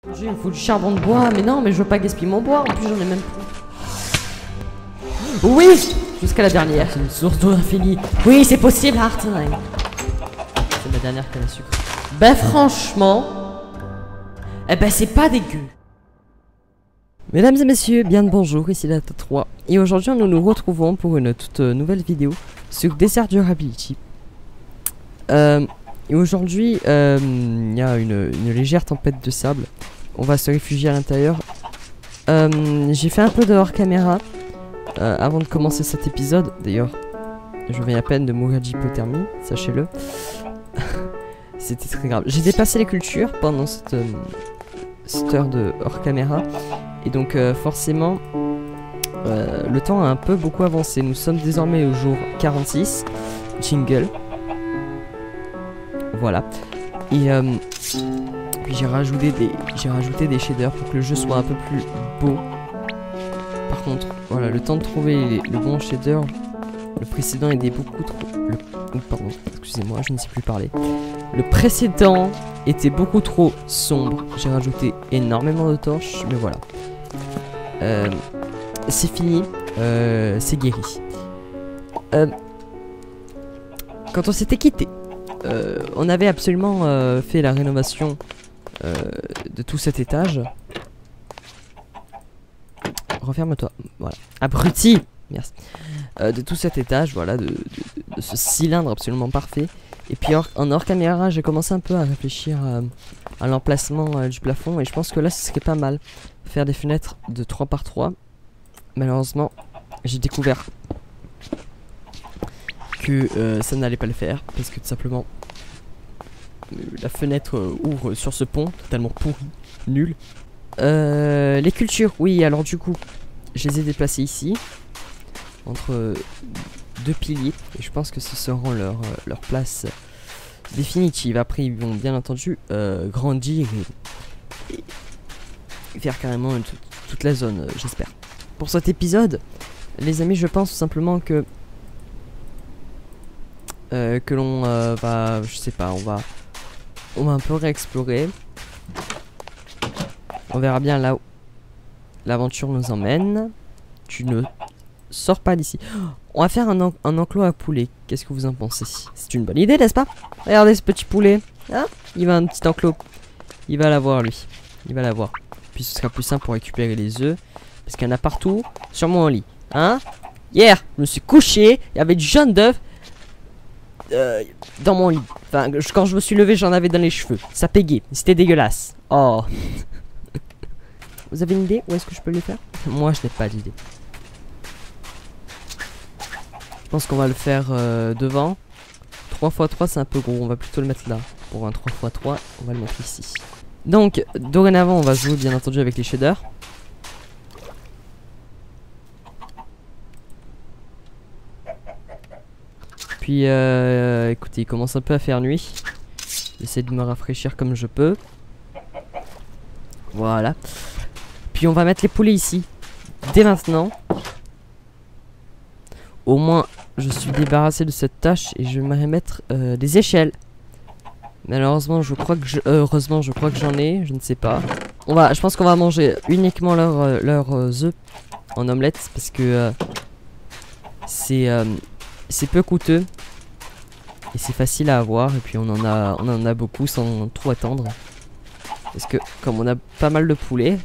Il me faut du charbon de bois, mais non, mais je veux pas gaspiller mon bois, en plus j'en ai même plus. Oui, jusqu'à la dernière, c'est une source d'eau infinie. Oui, c'est possible, Artin. C'est ma dernière canne à sucre. Bah franchement, eh ben c'est pas dégueu. Mesdames et messieurs, bien le bonjour, ici la T3. Et aujourd'hui nous nous retrouvons pour une toute nouvelle vidéo sur Desert Durability. Et aujourd'hui, il y a une légère tempête de sable. On va se réfugier à l'intérieur. J'ai fait un peu de hors caméra avant de commencer cet épisode. D'ailleurs, je viens à peine de mourir d'hypothermie, sachez-le. C'était très grave. J'ai dépassé les cultures pendant cette heure de hors caméra. Et donc forcément, le temps a un peu beaucoup avancé. Nous sommes désormais au jour 46. Jingle. Voilà. Et puis j'ai rajouté des shaders pour que le jeu soit un peu plus beau. Par contre, voilà, le temps de trouver le bon shader, le précédent était beaucoup trop... pardon, excusez-moi, je ne sais plus parler. Le précédent était beaucoup trop sombre. J'ai rajouté énormément de torches, mais voilà. C'est fini, c'est guéri. Quand on s'était quitté, on avait absolument fait la rénovation de tout cet étage. Referme-toi, voilà. Abruti, merci. De tout cet étage, voilà, de ce cylindre absolument parfait. Et puis en hors caméra, j'ai commencé un peu à réfléchir à l'emplacement du plafond. Et je pense que là, ce serait pas mal. Faire des fenêtres de 3 par 3. Malheureusement, j'ai découvert que ça n'allait pas le faire. Parce que tout simplement, la fenêtre ouvre sur ce pont, totalement pourri, nul. Les cultures, oui, alors du coup, je les ai déplacées ici, entre deux piliers, et je pense que ce seront leur place définitive. Après, ils vont bien entendu grandir et faire carrément toute la zone, j'espère. Pour cet épisode, les amis, je pense tout simplement que l'on va, je sais pas, on va un peu réexplorer. On verra bien là où l'aventure nous emmène. Tu ne sors pas d'ici. On va faire un enclos à poulet. Qu'est-ce que vous en pensez? C'est une bonne idée, n'est-ce pas? Regardez ce petit poulet. Hein, il va un petit enclos. Il va l'avoir, lui. Il va l'avoir. Puis ce sera plus simple pour récupérer les œufs. Parce qu'il y en a partout sur mon lit. Hein? Hier, je me suis couché. Il y avait du jaune d'œuf dans mon lit. Enfin, quand je me suis levé, j'en avais dans les cheveux. Ça pégait. C'était dégueulasse. Oh. Vous avez une idée? Où est-ce que je peux le faire? Moi, je n'ai pas d'idée. Je pense qu'on va le faire devant. 3x3, c'est un peu gros. On va plutôt le mettre là. Pour un 3x3, on va le mettre ici. Donc, dorénavant, on va jouer bien entendu avec les shaders. Puis, écoutez, il commence un peu à faire nuit. J'essaie de me rafraîchir comme je peux. Voilà. Puis on va mettre les poulets ici. Dès maintenant. Au moins, je suis débarrassé de cette tâche et je vais mettre des échelles. Malheureusement, je crois que heureusement, je crois que j'en ai. Je ne sais pas. Je pense qu'on va manger uniquement leurs œufs en omelette parce que c'est peu coûteux et c'est facile à avoir. Et puis on en a beaucoup sans trop attendre. Parce que comme on a pas mal de poulets,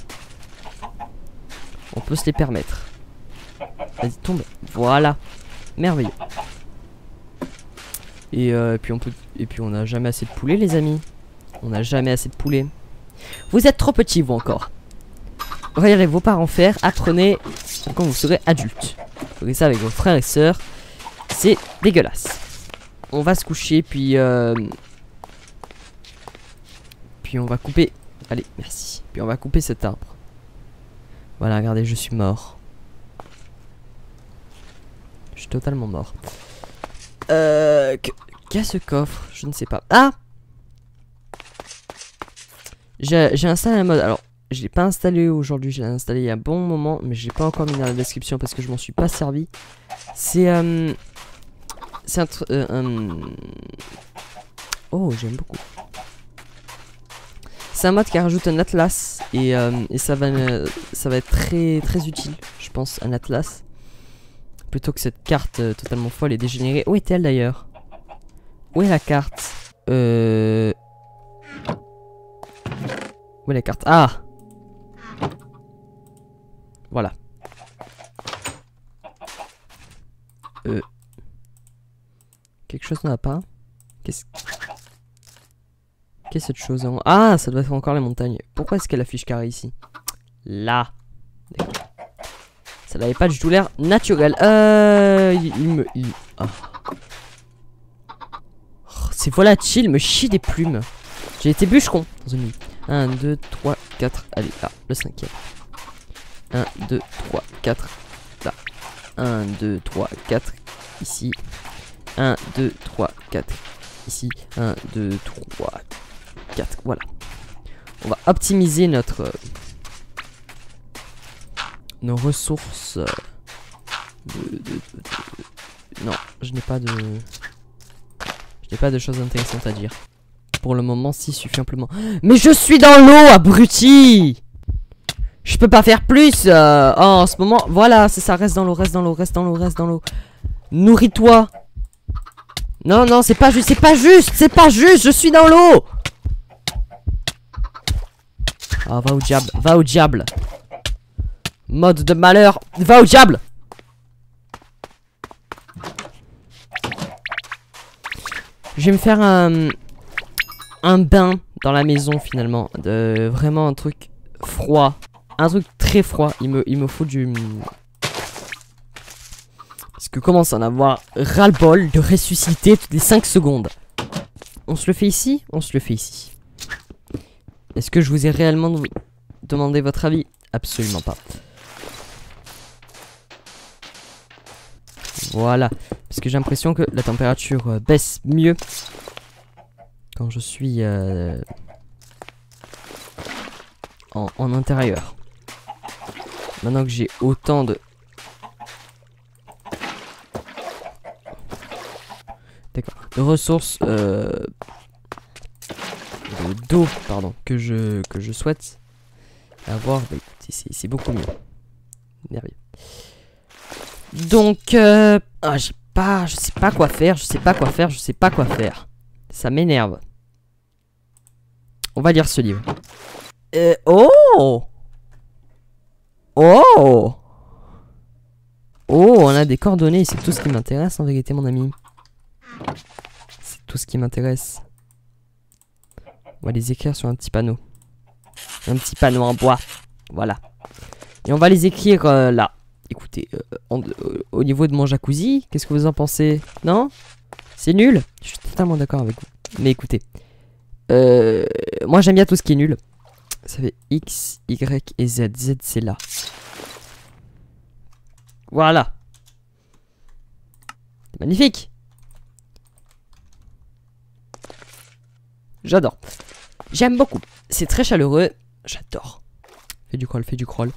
on peut se les permettre. Vas-y, tombe. Voilà. Merveilleux. Et puis on n'a jamais assez de poulets, les amis. On n'a jamais assez de poulets. Vous êtes trop petits, vous encore. Regardez vos parents faire. Apprenez quand vous serez adultes. Vous ferez ça avec vos frères et sœurs. C'est dégueulasse. On va se coucher, puis on va couper. Allez, merci. Puis on va couper cet arbre. Voilà, regardez, je suis mort. Je suis totalement mort. Qu'est-ce ce coffre? Je ne sais pas. Ah! J'ai installé un mode. Alors, je l'ai pas installé aujourd'hui. Je l'ai installé il y a un bon moment. Mais je l'ai pas encore mis dans la description parce que je m'en suis pas servi. C'est oh, j'aime beaucoup. c'est un mode qui rajoute un atlas et ça va être très utile, je pense, un atlas. Plutôt que cette carte totalement folle et dégénérée. Où est-elle d'ailleurs? Où est la carte? Où est la carte? Ah! Voilà. Quelque chose n'a pas. Qu'est-ce que cette chose en... Ah, ça doit être encore les montagnes. Pourquoi est-ce qu'elle affiche carré ici? Là. Ça n'avait pas du tout l'air naturel. Oh. Oh, c'est volatile, me chie des plumes. J'ai été bûcheron dans une nuit. 1, 2, 3, 4. Allez, là, le 5e. 1, 2, 3, 4. Là. 1, 2, 3, 4. Ici. 1, 2, 3, 4. Ici. 1, 2, 3, 4. Voilà. On va optimiser notre... nos ressources. Non, je n'ai pas de... Je n'ai pas de choses intéressantes à dire. Pour le moment, si, suffit amplement. Mais je suis dans l'eau, abruti! Je peux pas faire plus en ce moment. Voilà, c'est ça, reste dans l'eau, reste dans l'eau, reste dans l'eau, reste dans l'eau. Nourris-toi. Non, non, c'est pas juste, c'est pas juste, c'est pas juste, je suis dans l'eau. Ah, va au diable, va au diable. Mode de malheur, va au diable. Je vais me faire un bain dans la maison finalement. Vraiment un truc froid. Un truc très froid. Il me faut du... Parce que commence à en avoir ras-le-bol de ressusciter toutes les 5 secondes. On se le fait ici? On se le fait ici. Est-ce que je vous ai réellement demandé votre avis? Absolument pas. Voilà. Parce que j'ai l'impression que la température baisse mieux quand je suis en intérieur. Maintenant que j'ai autant de... D'accord. De ressources d'eau, pardon, que je souhaite avoir, bah, écoutez, c'est beaucoup mieux. Merveilleux. Donc je sais pas quoi faire, je sais pas quoi faire, je sais pas quoi faire. Ça m'énerve. On va lire ce livre. Oh! Oh! Oh, on a des coordonnées, c'est tout ce qui m'intéresse en vérité, mon ami. C'est tout ce qui m'intéresse. On va les écrire sur un petit panneau. Un petit panneau en bois. Voilà. Et on va les écrire là. Écoutez, au niveau de mon jacuzzi, qu'est-ce que vous en pensez? Non? C'est nul? Je suis totalement d'accord avec vous. Mais écoutez. Moi j'aime bien tout ce qui est nul. Ça fait X, Y et Z. Z c'est là. Voilà. Magnifique. J'adore. J'aime beaucoup. C'est très chaleureux. J'adore. Fais du crawl, fais du crawl.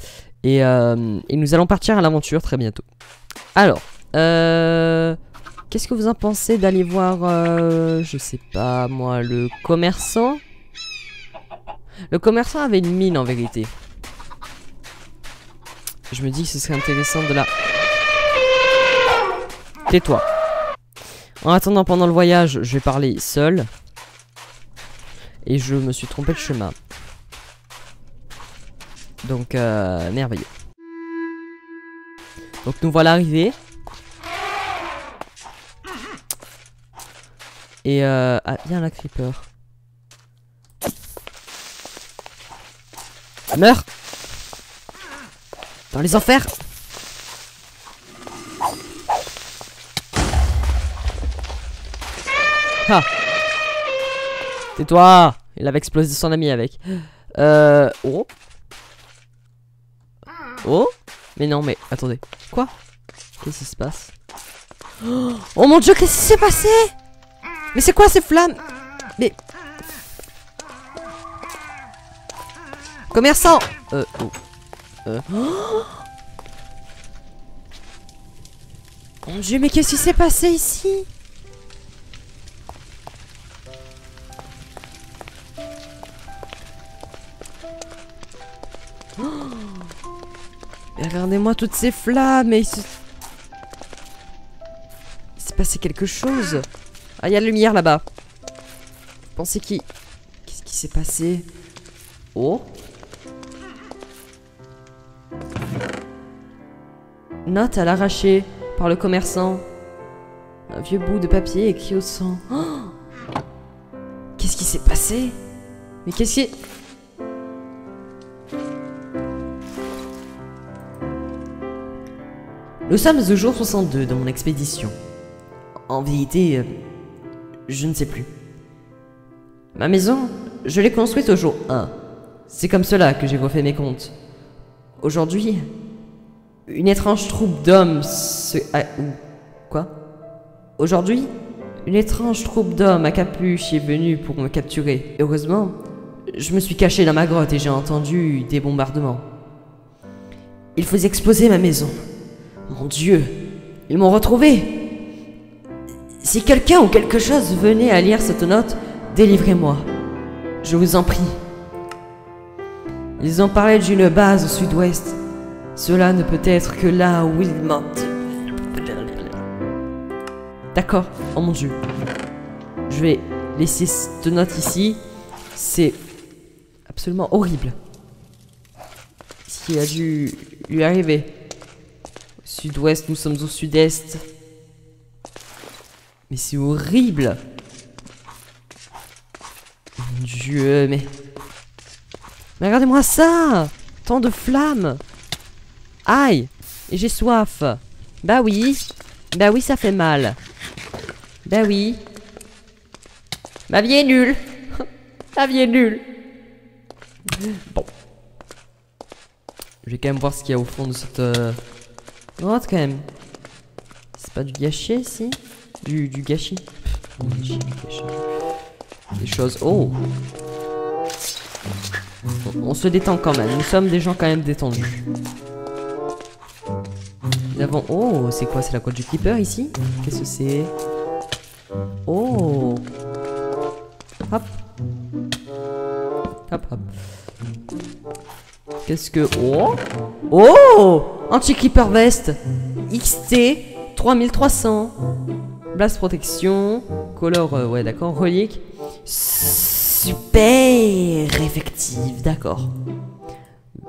Et nous allons partir à l'aventure très bientôt. Alors, qu'est-ce que vous en pensez d'aller voir, je sais pas moi, le commerçant? Le commerçant avait une mine en vérité. Je me dis que ce serait intéressant de la... Tais-toi. En attendant, pendant le voyage, je vais parler seul. Et je me suis trompé de chemin. Donc, merveilleux. Donc, nous voilà arrivés. Et, ah, viens là, Creeper. Meurs! Dans les enfers! Ah! Tais-toi! Il avait explosé son ami avec. Oh? Oh? Mais non, mais attendez. Quoi? Qu'est-ce qui se passe? Oh mon dieu, qu'est-ce qui s'est passé? Mais c'est quoi ces flammes? Mais... Commerçant! Oh. Mon dieu, mais qu'est-ce qui s'est passé ici? Regardez-moi toutes ces flammes et il s'est passé quelque chose. Ah, il y a la lumière là-bas. Vous pensez qui... Qu'est-ce qui s'est passé? Oh. Note à l'arraché par le commerçant. Un vieux bout de papier écrit au sang. Oh, qu'est-ce qui s'est passé? Mais qu'est-ce qui... Nous sommes au jour 62 de mon expédition. En vérité, je ne sais plus. Ma maison, je l'ai construite au jour 1. C'est comme cela que j'ai refait mes comptes. Aujourd'hui, une étrange troupe d'hommes se... Quoi? Aujourd'hui, une étrange troupe d'hommes à capuche est venue pour me capturer. Heureusement, je me suis caché dans ma grotte et j'ai entendu des bombardements. Ils faisaient exploser ma maison. Mon Dieu, ils m'ont retrouvé. Si quelqu'un ou quelque chose venait à lire cette note, délivrez-moi. Je vous en prie. Ils ont parlé d'une base au sud-ouest. Cela ne peut être que là où ils mentent. D'accord, oh mon Dieu. Je vais laisser cette note ici. C'est absolument horrible. Ce qui a dû lui arriver. Sud-ouest, nous sommes au sud-est. Mais c'est horrible. Mon Dieu, mais regardez-moi ça. Tant de flammes. Aïe. Et j'ai soif. Bah oui, ça fait mal. Bah oui. Ma vie est nulle. Ma vie est nulle. Bon. Je vais quand même voir ce qu'il y a au fond de cette... grotte quand même. C'est pas du gâchis, si? Du gâchis. Du gâchis. Des choses... Oh! On se détend quand même. Nous sommes des gens quand même détendus. Nous avons... Oh! C'est quoi? C'est la grotte du Creeper ici? Qu'est-ce que c'est? Oh! Hop! Hop, hop. Qu'est-ce que... Oh! Oh! Anti-Creeper Vest! XT 3300. Blast protection. Color, ouais, d'accord. Relique. Super effective, d'accord.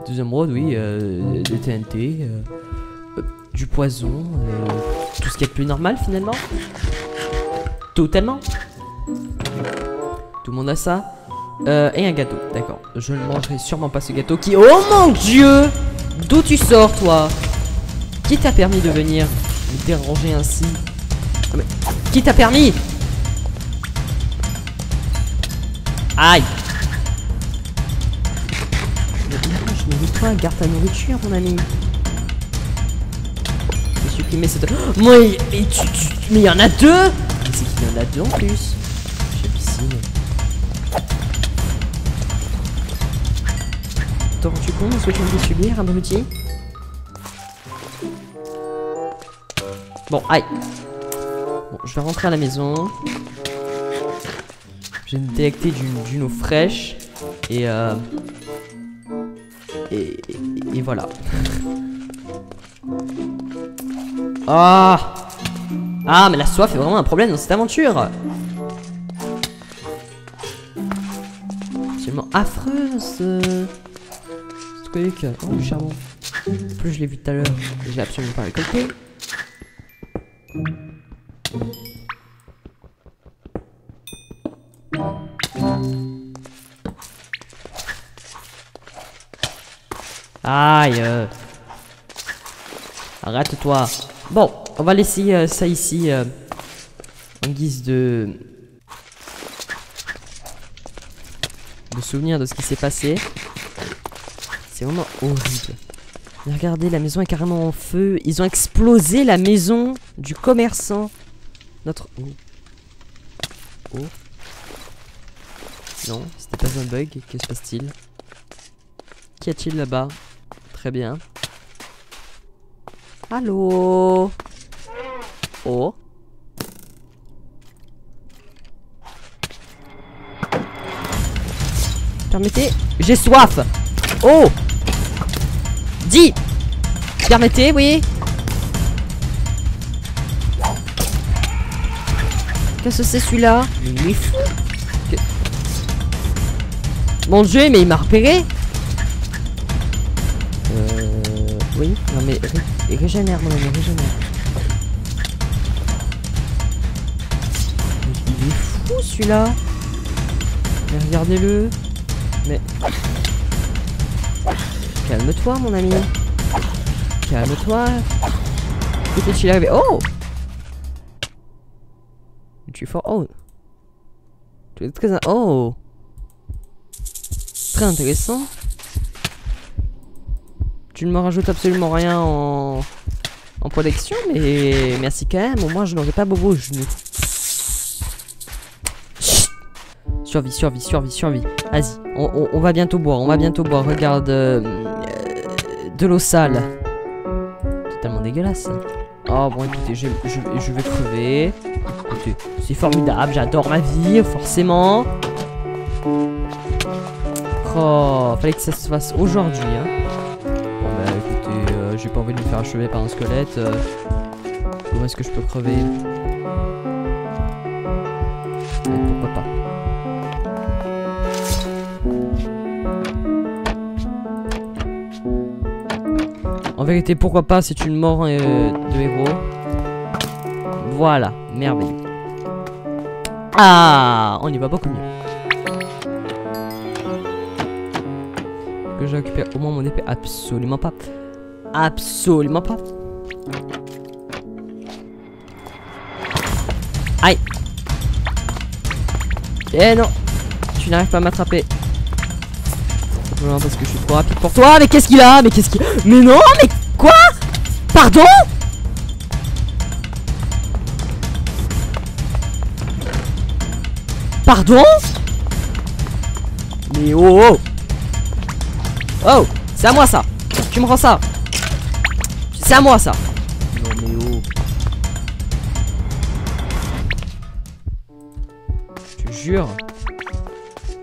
Deuxième road, oui. Des TNT. Du poison. Tout ce qui est plus normal finalement. Totalement. Tout le monde a ça. Et un gâteau, d'accord. Je ne mangerai sûrement pas ce gâteau qui... Oh mon Dieu! D'où tu sors, toi? Qui t'a permis de venir me déranger ainsi? Ah, mais... Qui t'a permis? Aïe! Je mérite pas, garde ta nourriture, mon ami. Je vais supprimer cette... Oh, moi, mais il y en a deux? Mais c'est qu'il y en a deux en plus. J'ai piscine. T'en rends-tu compte de ce que je viens de subir, abruti? Bon, aïe. Bon, je vais rentrer à la maison. Je vais me délecter d'une eau fraîche. Et voilà. Ah! Ah, mais la soif est vraiment un problème dans cette aventure. Absolument affreux ce truc. Oh, du charbon. En plus, je l'ai vu tout à l'heure. Je l'ai absolument pas récolté. Aïe. Arrête-toi. Bon, on va laisser ça ici en guise de souvenir de ce qui s'est passé. C'est vraiment horrible. Mais regardez, la maison est carrément en feu. Ils ont explosé la maison du commerçant. Notre... Oh. Oh. Non, c'était pas un bug. Que se passe-t-il? Qu'y a-t-il là-bas? Très bien. Allô? Oh. Permettez, j'ai soif. Oh. Dis. Permettez, oui. Qu'est-ce que c'est celui-là? Mais il est fou. Mon dieu, mais il m'a repéré. Oui, non mais régénère mon ami, régénère. Il est fou celui-là. Mais regardez-le. Mais... Calme-toi mon ami. Calme-toi. Qu'est-ce arrivé? Oh! Tu es fort. Oh! Tu es très... Oh! Très intéressant. Tu ne me rajoutes absolument rien en protection, mais merci quand même. Au moins, je n'aurai pas bobo au genou. Survie, survie, survie, survie. Vas-y, on va bientôt boire, on va bientôt boire. Regarde, de l'eau sale. Totalement dégueulasse. Oh bon, écoutez, je vais crever. Écoutez, c'est formidable, j'adore ma vie, forcément. Oh, fallait que ça se fasse aujourd'hui, hein. Bon bah écoutez, j'ai pas envie de me faire achever par un squelette. Comment est-ce que je peux crever? Ouais, pourquoi pas. En vérité, pourquoi pas, c'est une mort de héros. Voilà, merveilleux. Ah, on y va beaucoup mieux. Que j'ai récupéré au moins mon épée? Absolument pas. Absolument pas. Aïe. Eh non. Tu n'arrives pas à m'attraper. Non, parce que je suis trop rapide pour toi. Mais qu'est-ce qu'il a? Mais qu'est-ce qu'il... Mais non, mais quoi? Pardon? Pardon? Mais oh oh. Oh, c'est à moi ça. Tu me rends ça. C'est à moi ça. Non mais oh. Je te jure.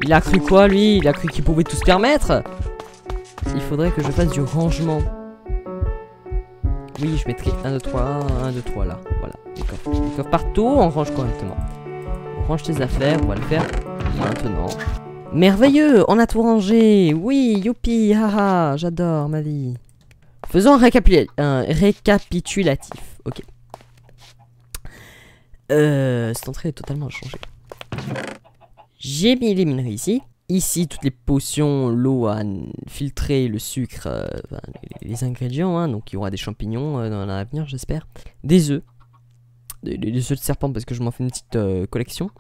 Il a cru quoi lui? Il a cru qu'il pouvait tout se permettre. Il faudrait que je fasse du rangement. Oui, je mettrai 1, 2, 3, 1, 2, 3 là. Voilà, les coffres. Les coffres partout, on range correctement. On range tes affaires, on va le faire maintenant. Merveilleux, on a tout rangé. Oui, youpi, haha, j'adore ma vie. Faisons un récapitulatif. Ok. Cette entrée est totalement changée. J'ai mis les minerais ici. Ici, toutes les potions, l'eau à filtrer, le sucre, les ingrédients. Hein, donc, il y aura des champignons dans l'avenir, j'espère. Des œufs. Des œufs de serpent parce que je m'en fais une petite collection.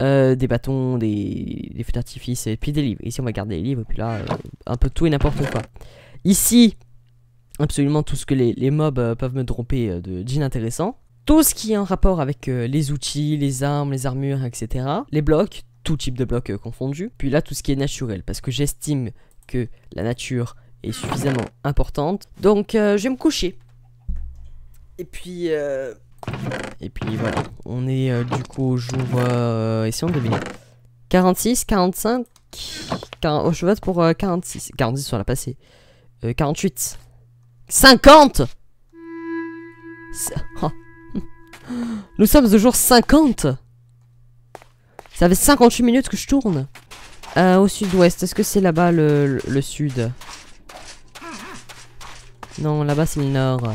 Des bâtons, des feux d'artifice et puis des livres. Ici on va garder les livres et puis là un peu tout et n'importe quoi. Ici absolument tout ce que les mobs peuvent me dropper d'inintéressant. Tout ce qui est en rapport avec les outils, les armes, les armures, etc. Les blocs, tout type de blocs confondus. Puis là tout ce qui est naturel parce que j'estime que la nature est suffisamment importante. Donc je vais me coucher. Et puis voilà, on est du coup au jour, essayons de deviner, 46, 45, 40, oh, je vote pour 46, 46 on l'a passé, 48, 50 oh. Nous sommes au jour 50. Ça fait 58 minutes que je tourne. Au sud-ouest, est-ce que c'est là-bas le sud? Non, là-bas c'est le nord.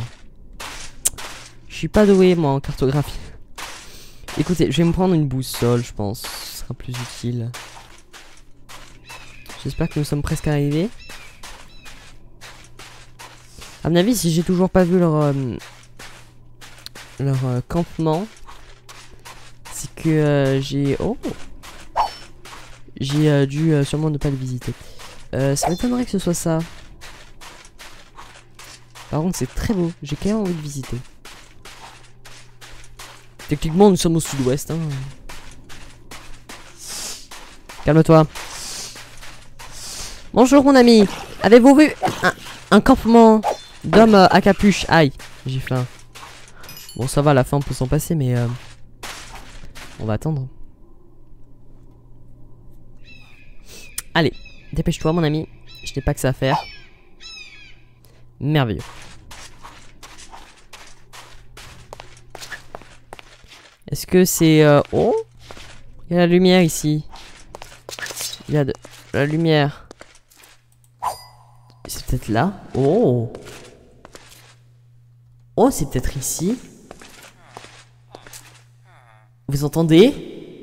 Je suis pas doué moi en cartographie. Écoutez, je vais me prendre une boussole, je pense. Ce sera plus utile. J'espère que nous sommes presque arrivés. À mon avis, si j'ai toujours pas vu leur campement, c'est que j'ai... Oh! J'ai dû sûrement ne pas le visiter. Ça m'étonnerait que ce soit ça. Par contre, c'est très beau. J'ai quand même envie de visiter. Techniquement, nous sommes au sud-ouest. Hein. Calme-toi. Bonjour, mon ami. Avez-vous vu un campement d'hommes à capuche? Aïe, j'ai faim. Bon, ça va, la faim peut s'en passer, mais on va attendre. Allez, dépêche-toi, mon ami. Je n'ai pas que ça à faire. Merveilleux. Est-ce que c'est... Oh, il y a la lumière ici. Il y a de la lumière. C'est peut-être là. Oh. Oh, c'est peut-être ici. Vous entendez?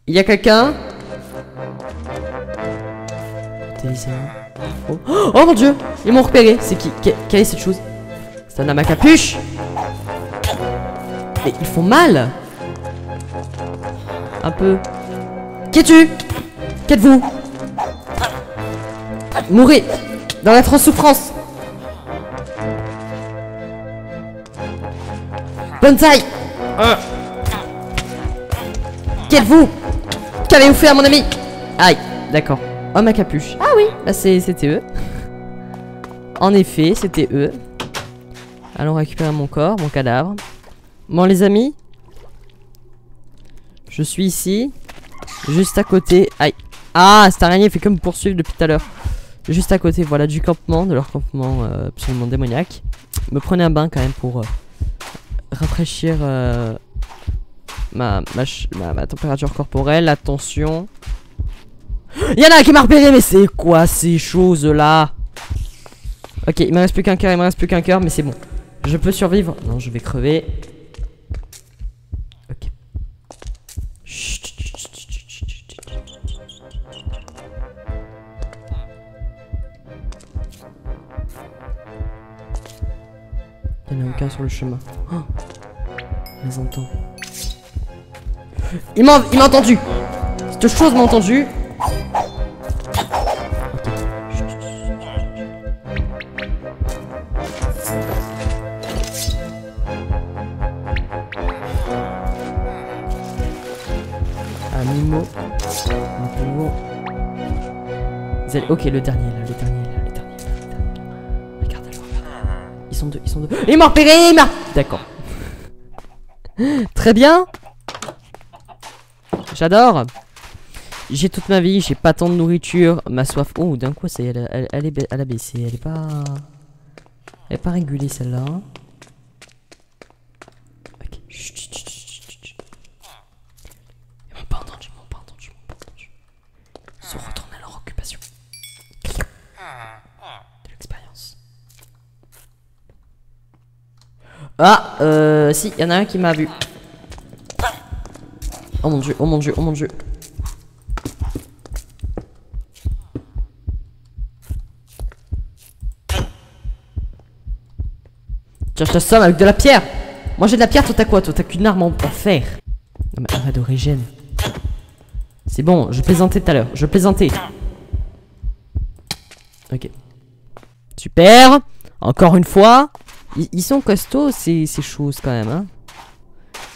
Il y a quelqu'un? Oh. Oh mon dieu! Ils m'ont repéré. C'est qui? Quelle est cette chose? C'est un homme à capuche! Mais ils font mal! Un peu. Qui es-tu? Qu'êtes-vous? Mourez! Dans la souffrance! Bonsaï! Qu'êtes-vous? Qu'avez-vous fait à mon ami? Aïe, d'accord. Homme à capuche. Ah oui, là c'était eux. En effet, c'était eux. Allons récupérer mon corps, mon cadavre. Bon les amis, je suis ici, juste à côté. Aïe. Ah, cette araignée fait que me poursuivre depuis tout à l'heure. Juste à côté, voilà, du campement, de leur campement absolument démoniaque. Me prenez un bain quand même pour rafraîchir ma température corporelle. Attention. Il y en a un qui m'a repéré, mais c'est quoi ces choses là? Ok, il me reste plus qu'un cœur, mais c'est bon. Je peux survivre. Non, je vais crever. Ok. Chut. Il n'y en a aucun sur le chemin. Oh, je les entends. Il m'a entendu. Cette chose m'a entendu. Animaux. Ok, le dernier là, le dernier. Regarde-le. Ils sont deux. Il m'a repéré, D'accord. Très bien. J'adore. J'ai toute ma vie, j'ai pas tant de nourriture, ma soif. Oh, d'un coup, elle a baissé. Elle est pas régulée celle-là. Ok. Chut. Ils m'ont pas entendu. Ils sont retournés à leur occupation. De l'expérience. Ah, si, il y en a un qui m'a vu. Oh mon dieu. Tiens, je t'assomme avec de la pierre. Moi j'ai de la pierre, toi t'as quoi? Toi t'as qu'une arme en fer. Non mais arrête de régène. C'est bon, je plaisantais tout à l'heure. Ok. Super. Encore une fois. Ils sont costauds ces choses quand même, hein.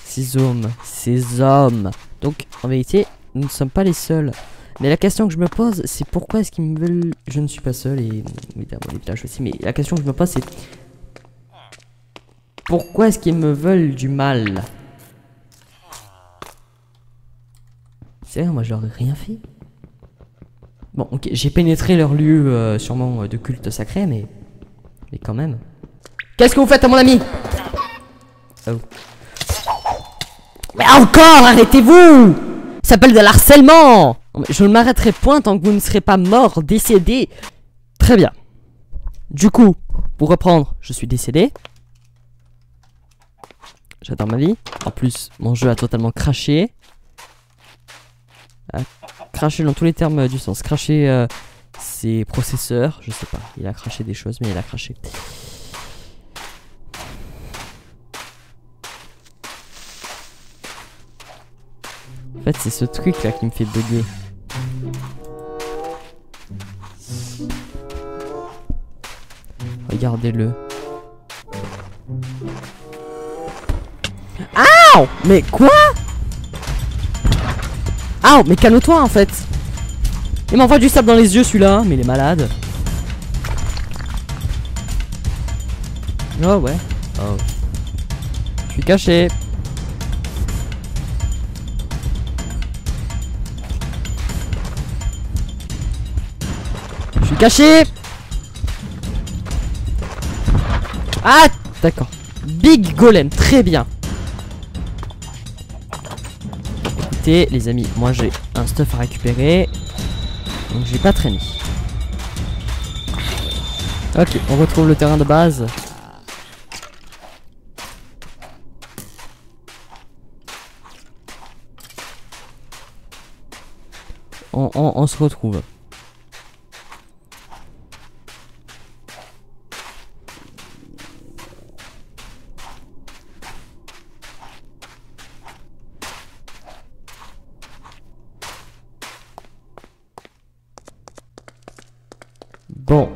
Ces hommes. Donc en vérité, nous ne sommes pas les seuls. Mais la question que je me pose, c'est pourquoi est-ce qu'ils me veulent... Je ne suis pas seul et évidemment les villages aussi. Mais la question que je me pose, c'est... Pourquoi est-ce qu'ils me veulent du mal? C'est vrai, moi je leur ai rien fait. Bon, ok, j'ai pénétré leur lieu sûrement de culte sacré, mais quand même. Qu'est-ce que vous faites à mon ami? Oh. Mais encore, arrêtez-vous! Ça s'appelle de l'harcèlement! Je ne m'arrêterai point tant que vous ne serez pas mort, décédé. Très bien. Du coup, pour reprendre, je suis décédé. J'adore ma vie. En plus, mon jeu a totalement craché. Craché dans tous les termes du sens. Craché ses processeurs. Je sais pas. Il a craché des choses, mais il a craché. En fait, c'est ce truc là qui me fait bugger. Regardez-le. Aouh! Mais quoi? Aouh! Mais calme-toi en fait! Il m'envoie du sable dans les yeux celui-là, mais il est malade. Oh ouais. Oh. Je suis caché. Je suis caché. Ah, d'accord. Big Golem, très bien. Écoutez, les amis, moi j'ai un stuff à récupérer. Donc je vais pas traîner. Ok, on retrouve le terrain de base. On se retrouve. Bon.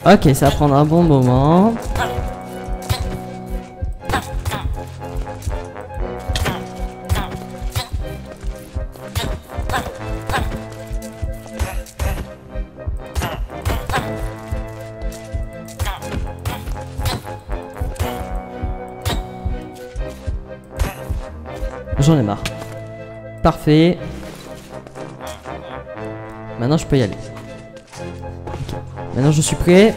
Ok, ça va prendre un bon moment. J'en ai marre. Parfait. Maintenant je peux y aller. Okay. Maintenant je suis prêt.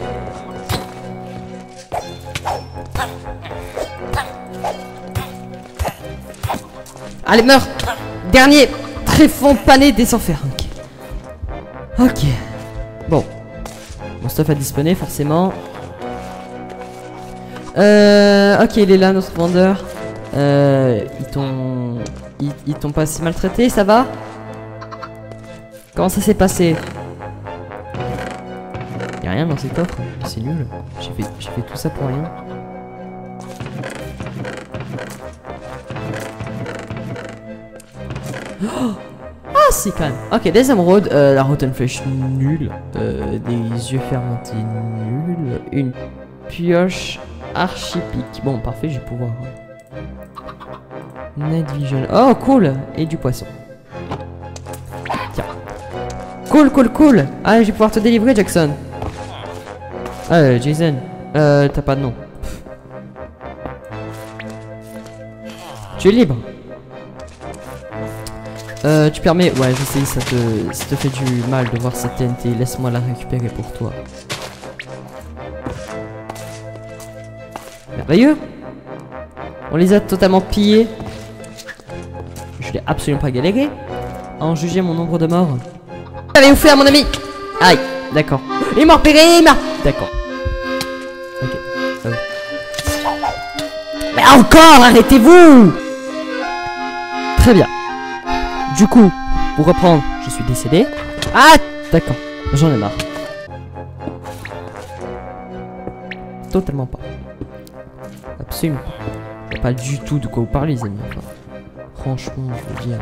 Allez, meurs. Dernier tréfond pané des enfers. Ok. Ok. Bon. Mon stuff a disparu forcément. Ok, il est là notre vendeur. Ils t'ont pas assez maltraité, ça va? Comment ça s'est passé? Y'a rien dans cet offre, c'est nul. J'ai fait tout ça pour rien. Oh, ah si quand même. Ok, des émeraudes, la rotten flèche nulle, des yeux fermentés nuls, une pioche archipique. Bon parfait, je vais pouvoir. Night vision. Oh cool. Et du poisson. Tiens. Cool cool cool. Ah je vais pouvoir te délivrer Jackson. Jason. T'as pas de nom. Tu es libre. Tu permets. Ouais je sais, ça te fait du mal de voir cette TNT. Laisse-moi la récupérer pour toi. Merveilleux. On les a totalement pillés. Je l'ai absolument pas galéré. À en juger mon nombre de morts. Qu'avez-vous fait à mon ami? Aïe, d'accord. Il m'a repéré, il m'a... D'accord. Ok, ça va. Mais encore, arrêtez-vous! Très bien. Du coup, pour reprendre, je suis décédé. Ah, d'accord. J'en ai marre. Totalement pas. Absolument pas. Pas du tout de quoi vous parlez, les amis. Enfin, franchement, je veux dire.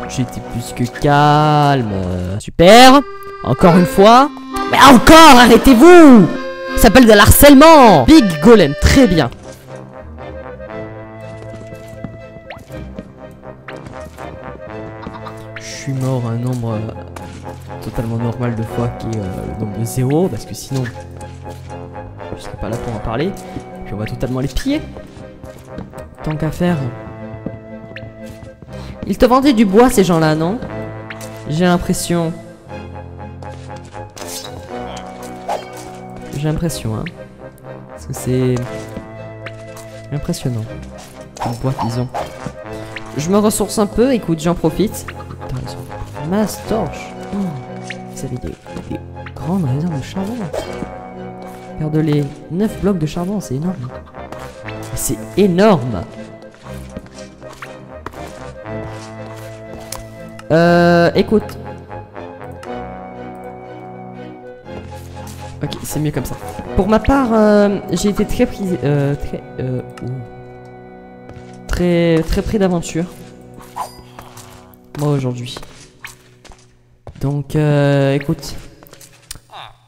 J'étais plus que calme. Super. Encore une fois. Mais encore, arrêtez-vous! Ça s'appelle de l'harcèlement. Big Golem, très bien. Je suis mort un nombre totalement normal de fois qui est le nombre de 0. Parce que sinon, je serais pas là pour en parler. Puis on va totalement les piller. Tant qu'à faire. Ils te vendaient du bois ces gens-là, non? J'ai l'impression. J'ai l'impression, hein. Parce que c'est impressionnant. Le bois qu'ils ont. Je me ressource un peu, écoute, j'en profite. T'as raison. Masse torche. Vous avez des grandes réserves de charbon. Perdre les 9 blocs de charbon, c'est énorme. C'est énorme. Écoute. Ok, c'est mieux comme ça. Pour ma part, j'ai été très pris. très pris d'aventure. Moi aujourd'hui. Donc écoute.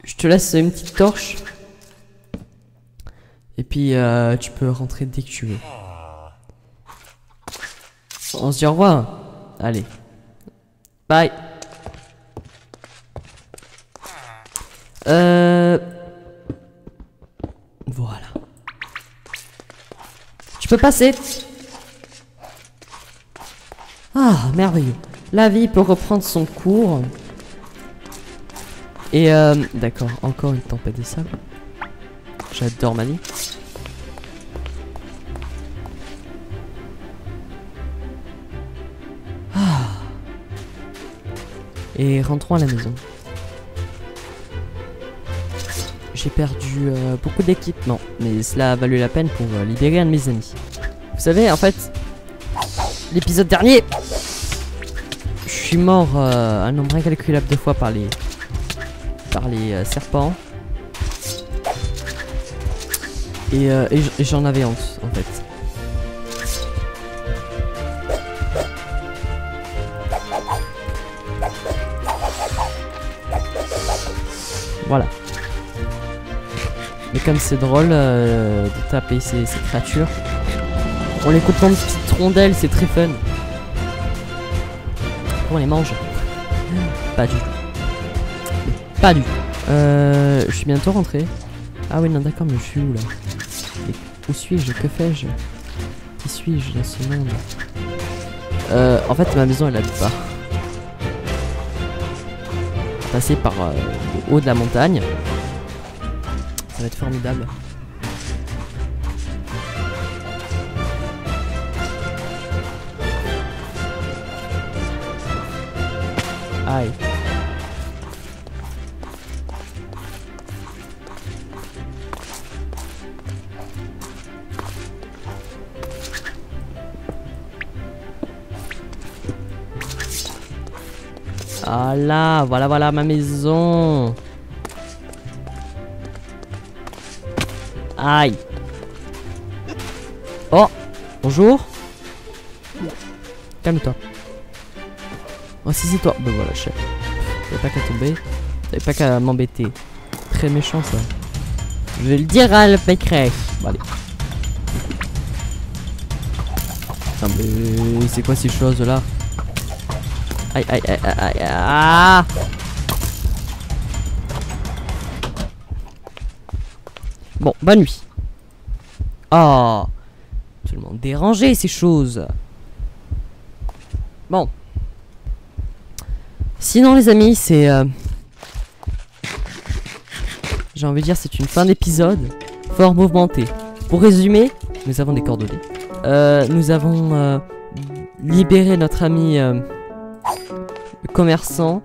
Je te laisse une petite torche. Et puis tu peux rentrer dès que tu veux. On se dit au revoir. Allez. Bye. Voilà. Tu peux passer. Ah, merveilleux. La vie peut reprendre son cours. Et d'accord, encore une tempête des sables. J'adore ma vie. Ah. Et rentrons à la maison. J'ai perdu beaucoup d'équipements, mais cela a valu la peine pour libérer un de mes amis. Vous savez, en fait, l'épisode dernier, je suis mort un nombre incalculable de fois par les serpents. Et j'en avais honte, en fait. Voilà. Mais comme c'est drôle de taper ces créatures, on les coupe en petites rondelles, c'est très fun. On les mange. Pas du tout. Pas du tout. Je suis bientôt rentré. Ah oui, non, d'accord, mais je suis où là? Et où suis-je? Que fais-je? Qui suis-je dans ce monde? En fait, ma maison, elle habite pas. Passer par le haut de la montagne. Ça va être formidable. Aïe. Ah là, voilà ma maison. Aïe. Oh, bonjour. Calme-toi. Oh si c'est toi. Ben voilà, chef. T'avais pas qu'à tomber. T'avais pas qu'à m'embêter. Très méchant ça. Je vais le dire à le pécret. Bon allez. Putain mais c'est quoi ces choses là? Aïe aïe aïe aïe aïe. Ah. Bon, bonne nuit. Oh, absolument dérangé ces choses. Bon. Sinon les amis, c'est... j'ai envie de dire c'est une fin d'épisode fort mouvementée. Pour résumer, nous avons des coordonnées. Nous avons libéré notre ami le commerçant.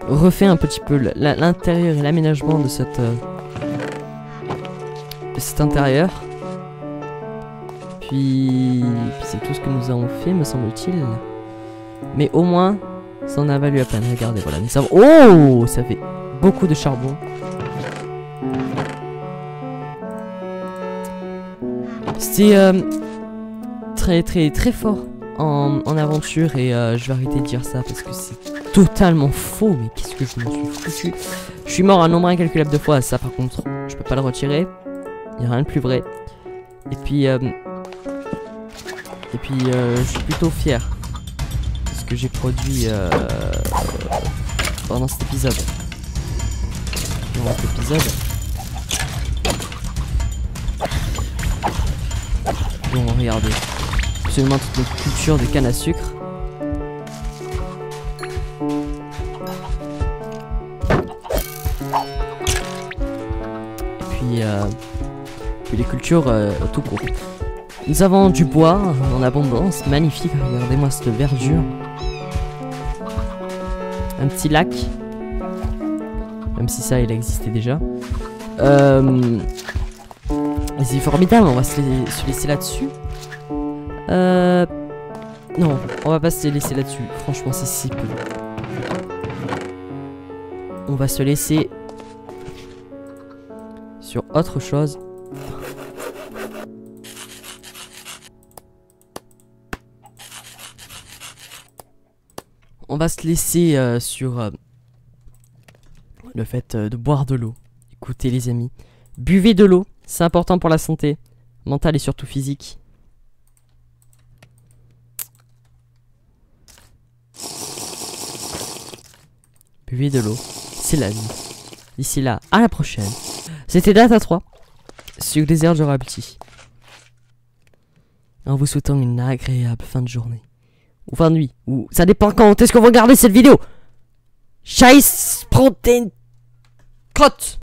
Refait un petit peu l'intérieur et l'aménagement de cet intérieur. Puis c'est tout ce que nous avons fait, me semble-t-il. Mais au moins, ça en a valu la peine. Regardez, voilà. Nous avons... Oh, ça fait beaucoup de charbon. C'était très fort en aventure. Et je vais arrêter de dire ça parce que c'est totalement faux. Mais qu'est-ce que je me suis foutu? Je suis mort un nombre incalculable de fois. Ça, par contre, je peux pas le retirer. Il n'y a rien de plus vrai. Et puis je suis plutôt fier de ce que j'ai produit pendant cet épisode. Durant cet épisode. Bon, regardez. Absolument toute notre culture de canne à sucre. Et puis les cultures tout court. Nous avons du bois en abondance, magnifique, regardez-moi cette verdure. Un petit lac. Même si ça, il existait déjà. C'est formidable, on va se laisser là-dessus. Non, on va pas se laisser là-dessus. Franchement, c'est si peu. On va se laisser sur autre chose. on va se laisser sur le fait de boire de l'eau. Écoutez les amis, buvez de l'eau, c'est important pour la santé mentale et surtout physique. Buvez de l'eau, c'est la vie. D'ici là, à la prochaine. C'était Data 3 sur Désert Durability. En vous souhaitant une agréable fin de journée. Ou fin de nuit. Ou ça dépend quand est-ce qu'on va regarder cette vidéo. Scheiß Protein Crotte.